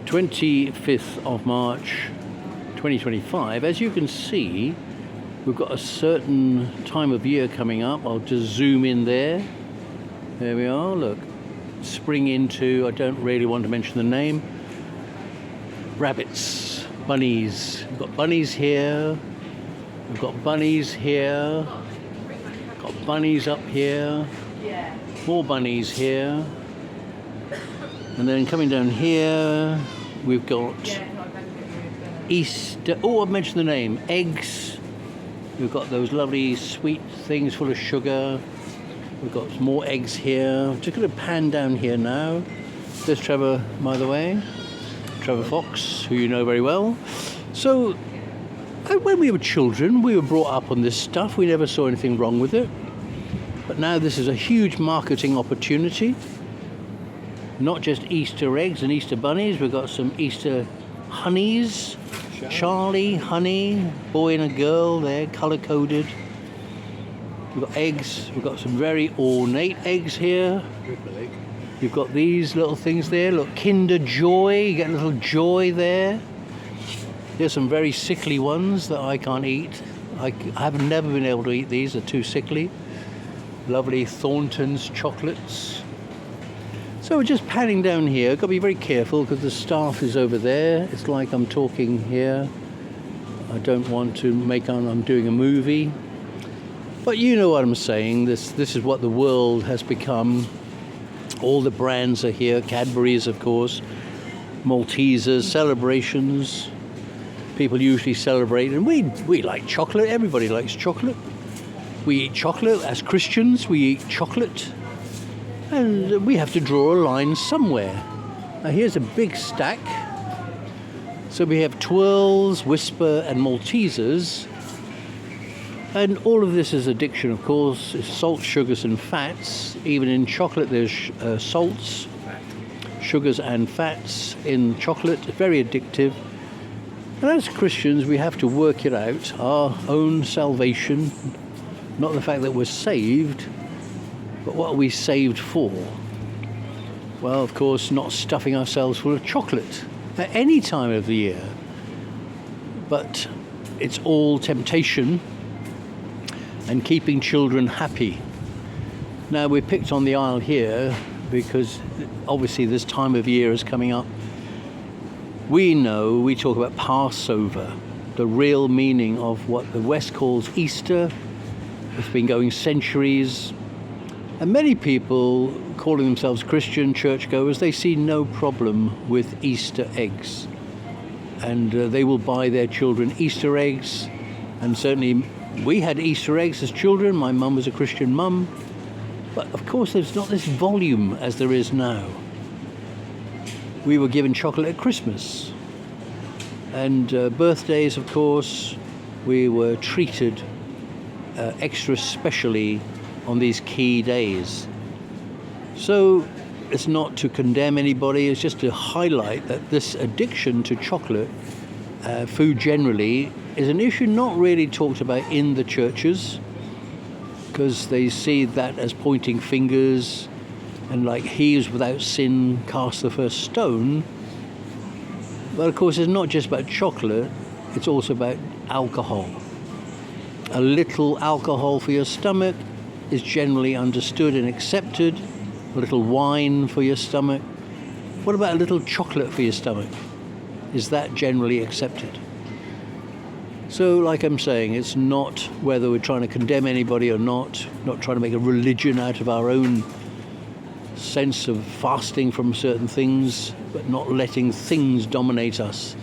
25th of March 2025. As you can see, we've got a certain time of year coming up. I'll just zoom in there. There we are, look. Spring into, I don't really want to mention the name. Rabbits, bunnies. We've got bunnies here. We've got bunnies here. Got bunnies up here. More bunnies here. And then coming down here, we've got Easter. Oh, I've mentioned the name. Eggs. We've got those lovely sweet things full of sugar. We've got some more eggs here. Just going to pan down here now. There's Trevor, by the way. Trevor Fox, who you know very well. So, when we were children, we were brought up on this stuff. We never saw anything wrong with it. But now this is a huge marketing opportunity. Not just Easter eggs and Easter bunnies. We've got some Easter honeys. Charlie, honey, boy and a girl there, colour-coded. We've got eggs. We've got some very ornate eggs here. You've got these little things there. Look, Kinder Joy. You get a little joy there. There's some very sickly ones that I can't eat. I have never been able to eat these. They're too sickly. Lovely Thornton's chocolates. So we're just panning down here. Got to be very careful because the staff is over there. It's like I'm talking here. I don't want to make I'm doing a movie. But you know what I'm saying. This is what the world has become. All the brands are here. Cadbury's, of course. Maltesers, celebrations. People usually celebrate. And we like chocolate. Everybody likes chocolate. We eat chocolate. As Christians, we eat chocolate. And we have to draw a line somewhere. Now here's a big stack. So we have Twirls, Whisper and Maltesers. And all of this is addiction, of course. It's salt, sugars and fats. Even in chocolate there's salts, sugars and fats in chocolate. Very addictive. And as Christians we have to work it out. Our own salvation. Not the fact that we're saved. But what are we saved for? Well, of course, not stuffing ourselves full of chocolate at any time of the year. But it's all temptation and keeping children happy. Now, we're picked on the aisle here because obviously this time of year is coming up. We know, we talk about Passover, the real meaning of what the West calls Easter. It's been going centuries. And many people calling themselves Christian churchgoers, they see no problem with Easter eggs. And they will buy their children Easter eggs. And certainly we had Easter eggs as children. My mum was a Christian mum. But of course there's not this volume as there is now. We were given chocolate at Christmas. And birthdays, of course, we were treated extra specially on these key days. So it's not to condemn anybody, it's just to highlight that this addiction to chocolate, food generally, is an issue not really talked about in the churches because they see that as pointing fingers and like he who's without sin cast the first stone. But of course it's not just about chocolate, it's also about alcohol. A little alcohol for your stomach is generally understood and accepted. A little wine for your stomach. What about a little chocolate for your stomach? Is that generally accepted? So, like I'm saying, it's not whether we're trying to condemn anybody or not trying to make a religion out of our own sense of fasting from certain things, but not letting things dominate us.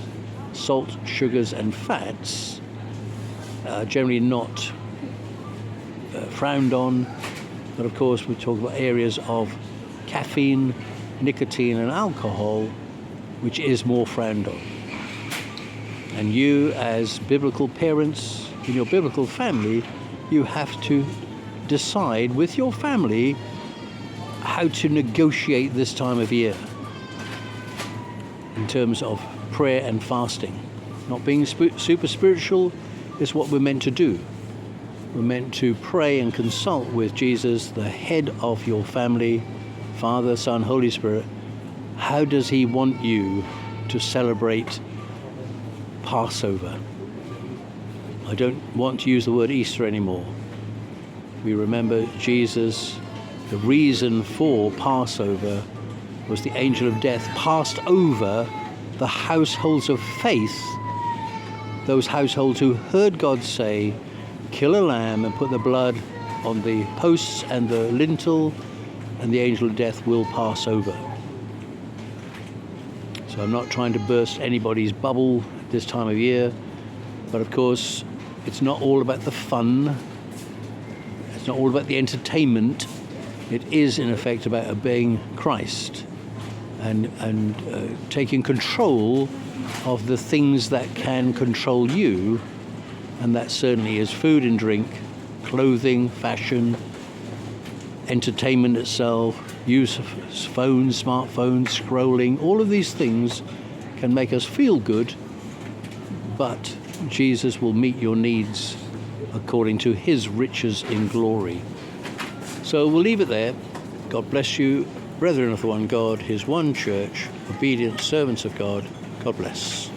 Salt, sugars and fats are generally not frowned on, but of course we talk about areas of caffeine, nicotine and alcohol, which is more frowned on. And you, as biblical parents in your biblical family, you have to decide with your family how to negotiate this time of year in terms of prayer and fasting. Not being super spiritual is what we're meant to do. We're meant to pray and consult with Jesus, the head of your family, Father, Son, Holy Spirit. How does he want you to to celebrate Passover. I don't want to use the word Easter anymore. We remember Jesus. The reason for Passover was the angel of death passed over the households of faith, those households who heard God say, kill a lamb and put the blood on the posts and the lintel, and the angel of death will pass over. So I'm not trying to burst anybody's bubble this time of year, but of course it's not all about the fun, it's not all about the entertainment. It is in effect about obeying Christ and taking control of the things that can control you, and that certainly is food and drink, clothing, fashion, entertainment itself, use of phones, smartphones, scrolling. All of these things can make us feel good, but Jesus will meet your needs according to his riches in glory. So we'll leave it there. God bless you, brethren of the one God, his one church, obedient servants of God. God bless.